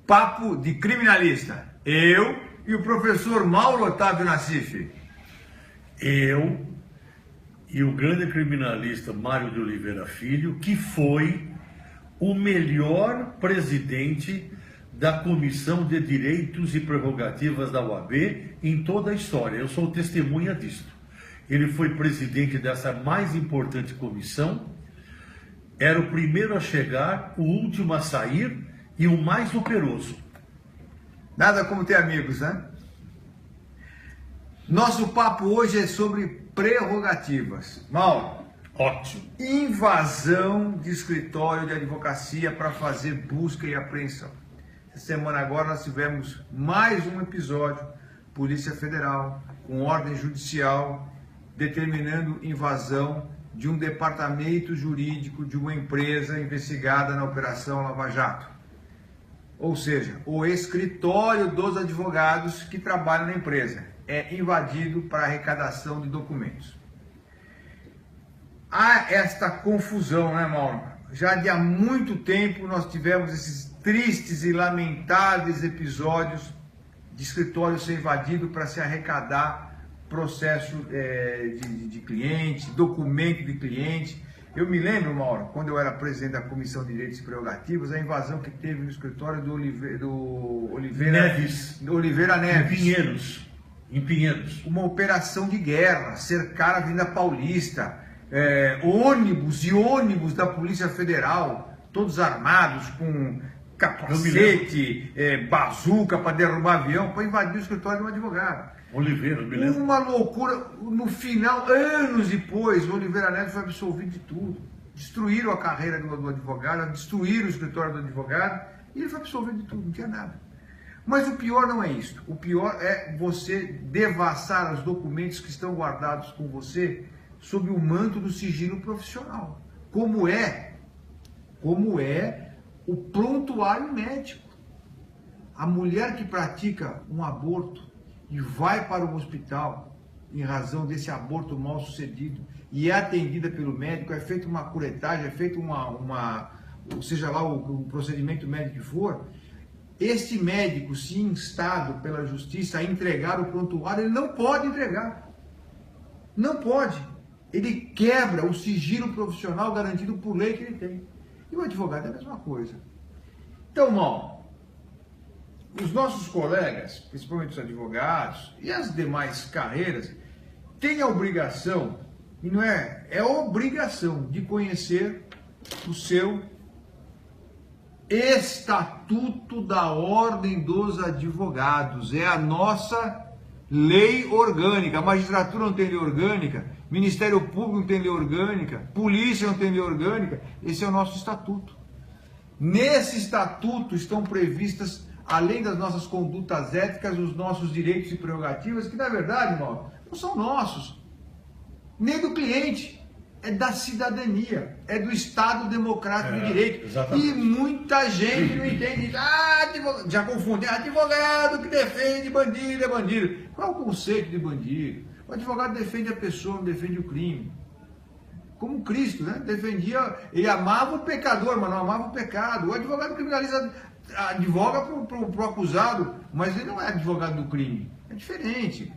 Papo de Criminalista. Eu e o professor Mauro Otávio Nassif. Eu e o grande criminalista Mário de Oliveira Filho, que foi o melhor presidente da Comissão de Direitos e Prerrogativas da OAB em toda a história. Eu sou testemunha disto. Ele foi presidente dessa mais importante comissão, era o primeiro a chegar, o último a sair e o mais operoso. Nada como ter amigos, né? Nosso papo hoje é sobre prerrogativas. Mauro, Ótimo. invasão de escritório de advocacia para fazer busca e apreensão. Essa semana agora nós tivemos mais um episódio, Polícia Federal, com ordem judicial, determinando invasão de um departamento jurídico de uma empresa investigada na Operação Lava Jato. Ou seja, o escritório dos advogados que trabalham na empresa é invadido para arrecadação de documentos. Há esta confusão, né, Mauro? Já de há muito tempo nós tivemos esses tristes e lamentáveis episódios de escritório ser invadido para se arrecadar processo de cliente, documento de cliente. Eu me lembro, Mauro, quando eu era presidente da Comissão de Direitos e Prerrogativas, a invasão que teve no escritório do Oliveira Neves. Em Pinheiros. Uma operação de guerra, cercar a Avenida Paulista, ônibus e ônibus da Polícia Federal, todos armados com capacete, bazuca para derrubar avião, para invadir o escritório de um advogado. Oliveira, me lembro. Uma loucura. No final, anos depois, o Oliveira Neves foi absolvido de tudo. Destruíram a carreira do advogado, destruíram o escritório do advogado e ele foi absolvido de tudo, não tinha nada. Mas o pior não é isso. O pior é você devassar os documentos que estão guardados com você sob o manto do sigilo profissional. Como é o prontuário médico. A mulher que pratica um aborto e vai para o hospital em razão desse aborto mal sucedido e é atendida pelo médico, é feita uma curetagem, é feito seja lá o procedimento médico que for, este médico, se instado pela justiça a entregar o prontuário, ele não pode entregar. Não pode. Ele quebra o sigilo profissional garantido por lei que ele tem. E o advogado é a mesma coisa. Então, Mauro, os nossos colegas, principalmente os advogados e as demais carreiras, têm a obrigação, e não é obrigação de conhecer o seu Estatuto da Ordem dos Advogados. É a nossa lei orgânica. A magistratura não tem lei orgânica, Ministério Público não tem lei orgânica, Polícia não tem lei orgânica. Esse é o nosso estatuto. Nesse estatuto estão previstas, além das nossas condutas éticas, os nossos direitos e prerrogativas, que na verdade, Mauro, não são nossos, nem do cliente, é da cidadania, é do Estado Democrático de Direito. Exatamente. E muita gente não entende, já confunde, advogado que defende bandido é bandido. Qual é o conceito de bandido? O advogado defende a pessoa, não defende o crime. Como Cristo, né? Defendia, ele amava o pecador, mas não amava o pecado. O advogado criminalista advoga para o acusado, mas ele não é advogado do crime. É diferente.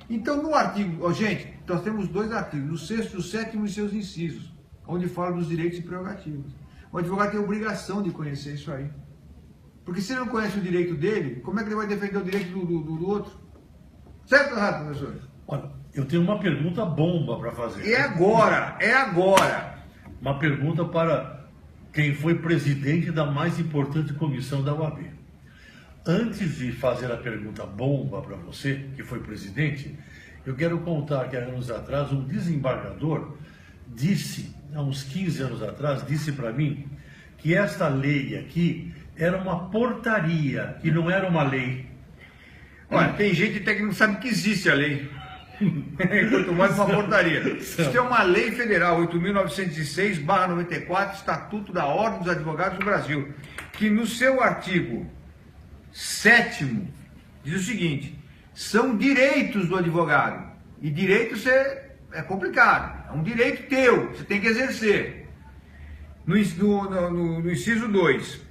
Então, no artigo, gente, nós temos dois artigos, o 6º e o 7º e seus incisos, onde fala dos direitos e prerrogativas. O advogado tem a obrigação de conhecer isso aí. Porque se ele não conhece o direito dele, como é que ele vai defender o direito do outro? Certo ou errado, professor? Olha, eu tenho uma pergunta bomba para fazer. É agora. Uma pergunta para quem foi presidente da mais importante comissão da OAB. Antes de fazer a pergunta bomba para você, que foi presidente, eu quero contar que há anos atrás um desembargador disse, há uns 15 anos atrás, disse para mim que esta lei aqui era uma portaria, que não era uma lei. Olha, tem gente até que não sabe que existe a lei. Quanto mais uma portaria. Isso é uma lei federal, 8.906/94, Estatuto da Ordem dos Advogados do Brasil, que no seu artigo 7º diz o seguinte: são direitos do advogado. E direito é complicado, é um direito teu, você tem que exercer. No inciso 2,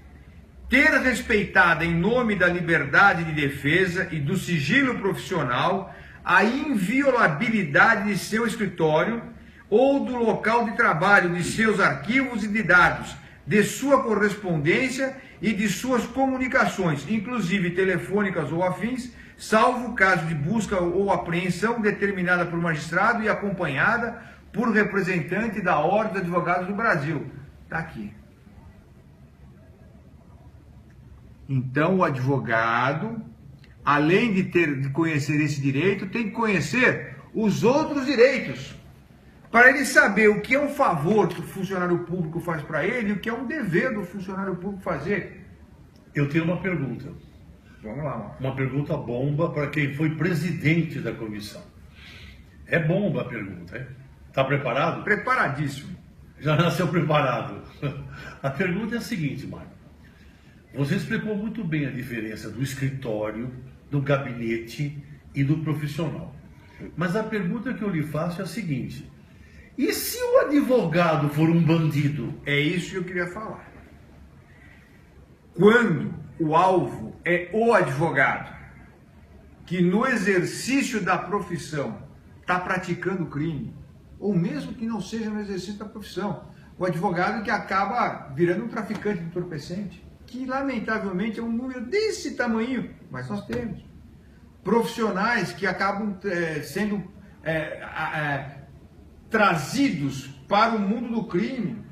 ter respeitada em nome da liberdade de defesa e do sigilo profissional a inviolabilidade de seu escritório ou do local de trabalho, de seus arquivos e de dados, de sua correspondência e de suas comunicações, inclusive telefônicas ou afins, salvo caso de busca ou apreensão determinada por magistrado e acompanhada por representante da Ordem dos Advogados do Brasil. Está aqui. Então, o advogado, além de conhecer esse direito, tem que conhecer os outros direitos, para ele saber o que é um favor que o funcionário público faz para ele e o que é um dever do funcionário público fazer. Eu tenho uma pergunta. Vamos lá, Marcos. Uma pergunta bomba para quem foi presidente da comissão. É bomba a pergunta, hein? Está preparado? Preparadíssimo. Já nasceu preparado. A pergunta é a seguinte, Mário. Você explicou muito bem a diferença do escritório, do gabinete e do profissional. Mas a pergunta que eu lhe faço é a seguinte: e se o advogado for um bandido? É isso que eu queria falar. Quando o alvo é o advogado, que no exercício da profissão está praticando crime, ou mesmo que não seja no exercício da profissão, o advogado que acaba virando um traficante de entorpecente, que lamentavelmente é um número desse tamanho, mas nós temos. Profissionais que acabam sendo trazidos para o mundo do crime,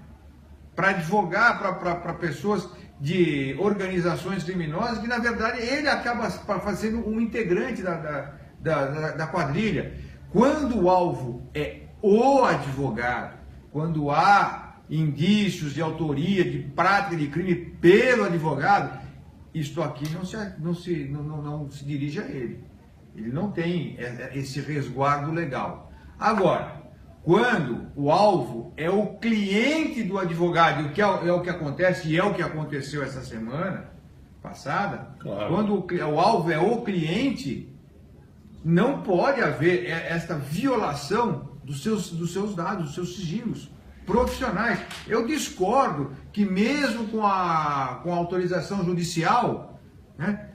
para advogar para pessoas de organizações criminosas, que na verdade ele acaba fazendo um integrante da quadrilha. Quando o alvo é o advogado, quando há indícios de autoria, de prática de crime pelo advogado, isto aqui não se dirige a ele. Ele não tem esse resguardo legal. Agora, quando o alvo é o cliente do advogado, que é o que acontece, e é o que aconteceu essa semana passada, claro. Quando o alvo é o cliente, não pode haver esta violação dos seus dados, dos seus sigilos profissionais. Eu discordo que mesmo com a autorização judicial, né,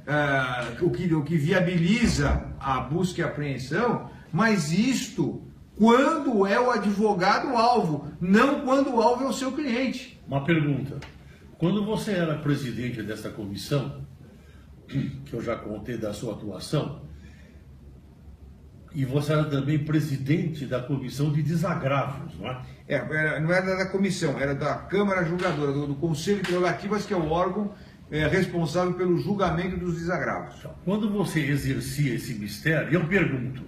o que viabiliza a busca e apreensão, mas isto quando é o advogado alvo, não quando o alvo é o seu cliente. Uma pergunta. Quando você era presidente dessa comissão, que eu já contei da sua atuação, e você era também presidente da comissão de desagravos, não é? Não era da comissão, era da Câmara Julgadora, do Conselho de Prerrogativas, que é o órgão responsável pelo julgamento dos desagravos. Quando você exercia esse mistério, eu pergunto,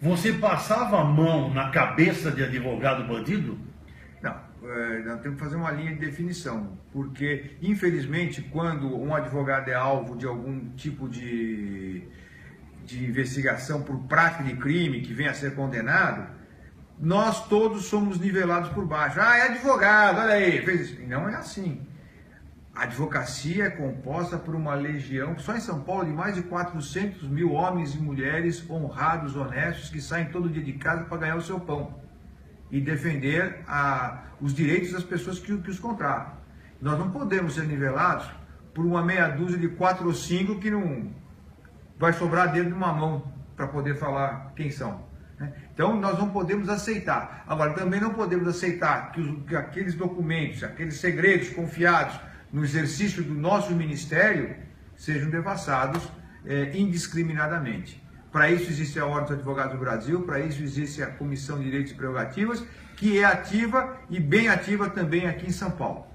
você passava a mão na cabeça de advogado bandido? Não, nós temos que fazer uma linha de definição, porque, infelizmente, quando um advogado é alvo de algum tipo de investigação por prática de crime que venha a ser condenado, nós todos somos nivelados por baixo. Ah, é advogado, olha aí, fez isso. E não é assim. A advocacia é composta por uma legião, só em São Paulo, de mais de 400 mil homens e mulheres honrados, honestos, que saem todo dia de casa para ganhar o seu pão e defender os direitos das pessoas que os contratam. Nós não podemos ser nivelados por uma meia dúzia de 4 ou 5 que não vai sobrar dentro de uma mão para poder falar quem são. Então nós não podemos aceitar. Agora, também não podemos aceitar que aqueles documentos, aqueles segredos confiados no exercício do nosso ministério sejam devassados indiscriminadamente. Para isso existe a Ordem dos Advogados do Brasil, para isso existe a Comissão de Direitos e Prerrogativas, que é ativa e bem ativa também aqui em São Paulo.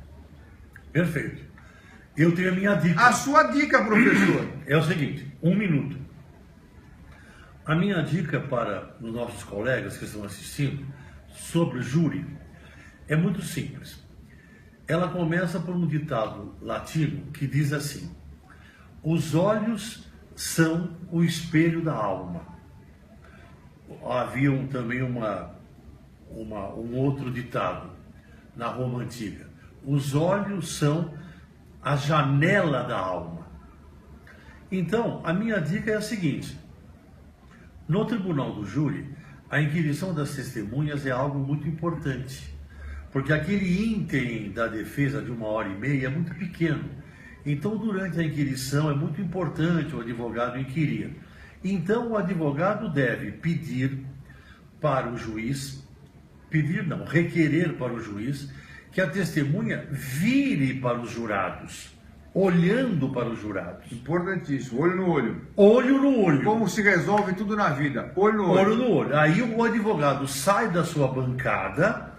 Perfeito. Eu tenho a minha dica. A sua dica, professor? É o seguinte, 1 minuto. A minha dica para os nossos colegas que estão assistindo sobre júri é muito simples. Ela começa por um ditado latino que diz assim: os olhos são o espelho da alma. Havia também um outro ditado na Roma Antiga: os olhos são a janela da alma. Então, a minha dica é a seguinte: no tribunal do júri, a inquirição das testemunhas é algo muito importante, porque aquele ínterim da defesa de 1h30 é muito pequeno. Então, durante a inquirição, é muito importante o advogado inquirir. Então, o advogado deve pedir para o juiz, requerer para o juiz que a testemunha vire para os jurados, olhando para os jurados. Importantíssimo, olho no olho. Olho no olho. Como se resolve tudo na vida, olho no olho. Olho no olho. Aí o advogado sai da sua bancada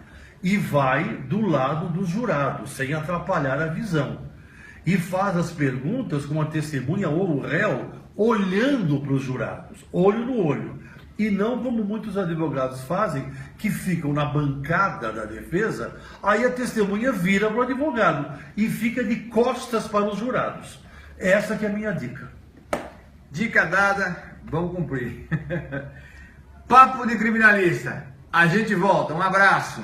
e vai do lado dos jurados, sem atrapalhar a visão. E faz as perguntas com a testemunha ou o réu olhando para os jurados, olho no olho. E não como muitos advogados fazem, que ficam na bancada da defesa, aí a testemunha vira para o advogado e fica de costas para os jurados. Essa que é a minha dica. Dica dada, vamos cumprir. Papo de Criminalista. A gente volta, um abraço.